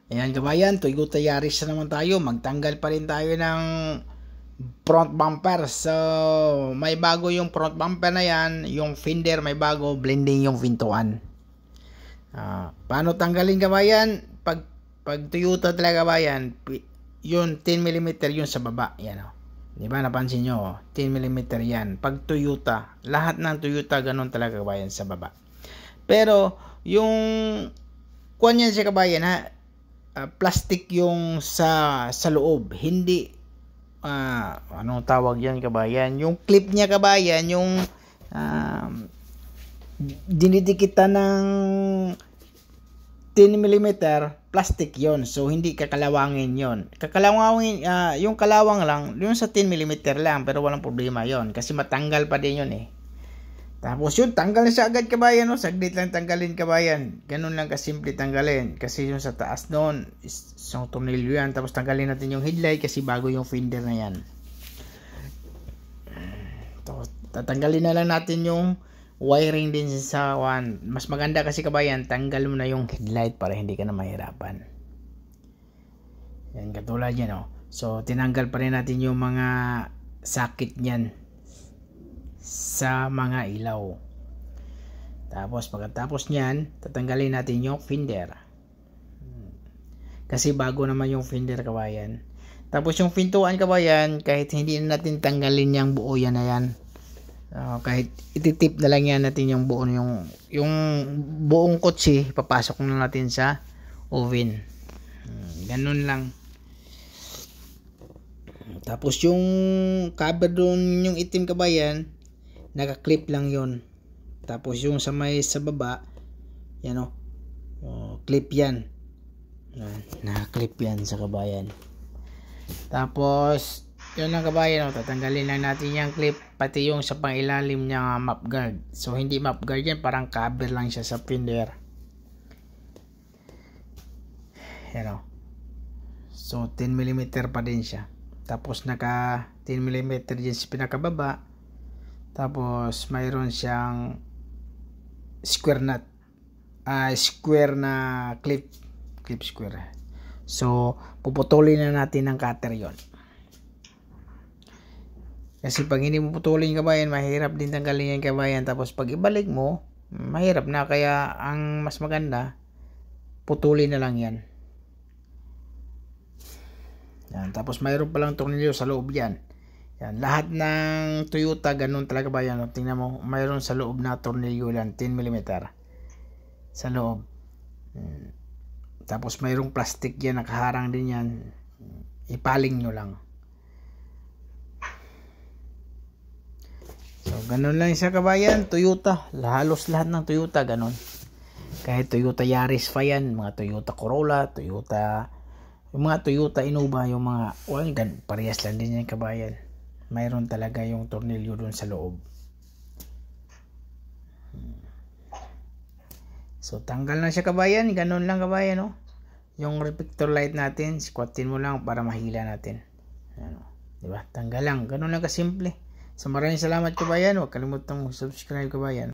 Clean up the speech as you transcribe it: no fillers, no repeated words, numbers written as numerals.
Ayan kabayan, Toyota Yaris na naman tayo. Magtanggal pa rin tayo ng front bumper. So, may bago yung front bumper na yan. Yung fender may bago, blending yung pintuan. Paano tanggalin kabayan? Pag Toyota talaga kabayan, yun 10mm yun sa baba. Yan o. Diba napansin nyo? 10mm yan. Pag Toyota, lahat ng Toyota ganun talaga kabayan sa baba. Pero, yung kuwan yan siya kabayan ha. Plastic yung sa loob, hindi anong tawag yan kabayan, yung clip niya kabayan, yung dinidikitan ng 10mm plastic yon, so hindi kakalawangin yon. Kakalawangin yung kalawang lang yung sa 10mm lang, pero walang problema yon kasi matanggal pa din yon eh. Tapos yun, tanggal na siya agad kabayan, no? Saglit lang tanggalin kabayan. Ganun lang kasimple tanggalin. Kasi yung sa taas noon, isang tornilyo yan. Tapos tanggalin natin yung headlight kasi bago yung fender na yan. Tapos tatanggalin na lang natin yung wiring din sa one. Mas maganda kasi kabayan, tanggal mo na yung headlight para hindi ka na mahirapan. Yan, katulad yan, no? So, tinanggal pa rin natin yung mga sakit niyan sa mga ilaw. Tapos pagkatapos niyan, tatanggalin natin yung fender. Kasi bago naman yung fender kabayan. Tapos yung pintuan kabayan, kahit hindi na natin tanggalin yung buo yan na yan. Kahit ititip na lang yan natin yung buo, yung buong kotse, papasok na natin sa oven. Ganun lang. Tapos yung cover doon, yung itim kabayan, naka-clip lang yon. Tapos yung sa may sa baba, yan o, clip yan. Naka-clip yan sa kabayan. Tapos yun lang kabayan, tatanggalin lang natin yung clip, pati yung sa pangilalim niya map guard. So hindi map guard yan, parang cover lang siya sa fender. Yan o. So 10mm pa din siya. Tapos naka 10mm din sa pinakababa. Tapos mayroon siyang square nut, square na clip square. So puputulin na natin ng cutter yon. Kasi pag hindi mo putulin kabayan, mahirap din tanggalin yan kabayan. Tapos pag ibalik mo, mahirap na. Kaya ang mas maganda, putulin na lang yan. Yan. Tapos mayroon palang tornilyo sa loob yan. Yan, lahat ng Toyota ganun talaga ba yan? Tingnan mo, mayroon sa loob na tornilyo lang, 10mm sa loob. Tapos mayroong plastic yan, nakaharang din yan. Ipaling nyo lang. So ganun lang siya kabayan, Toyota. Halos lahat ng Toyota ganun. Kahit Toyota Yaris pa yan, mga Toyota Corolla, yung mga Toyota Innova, yung mga parehas lang din yan kabayan. Mayroon talaga yung tornilyo dun sa loob. So tanggal na siya kabayan, ganun lang kabayan, no? Yung reflector light natin, squatin mo lang para mahila natin. Ano, di ba? Tanggal lang, ganun lang kasimple. So maraming salamat kabayan, huwag kalimutang subscribe kabayan.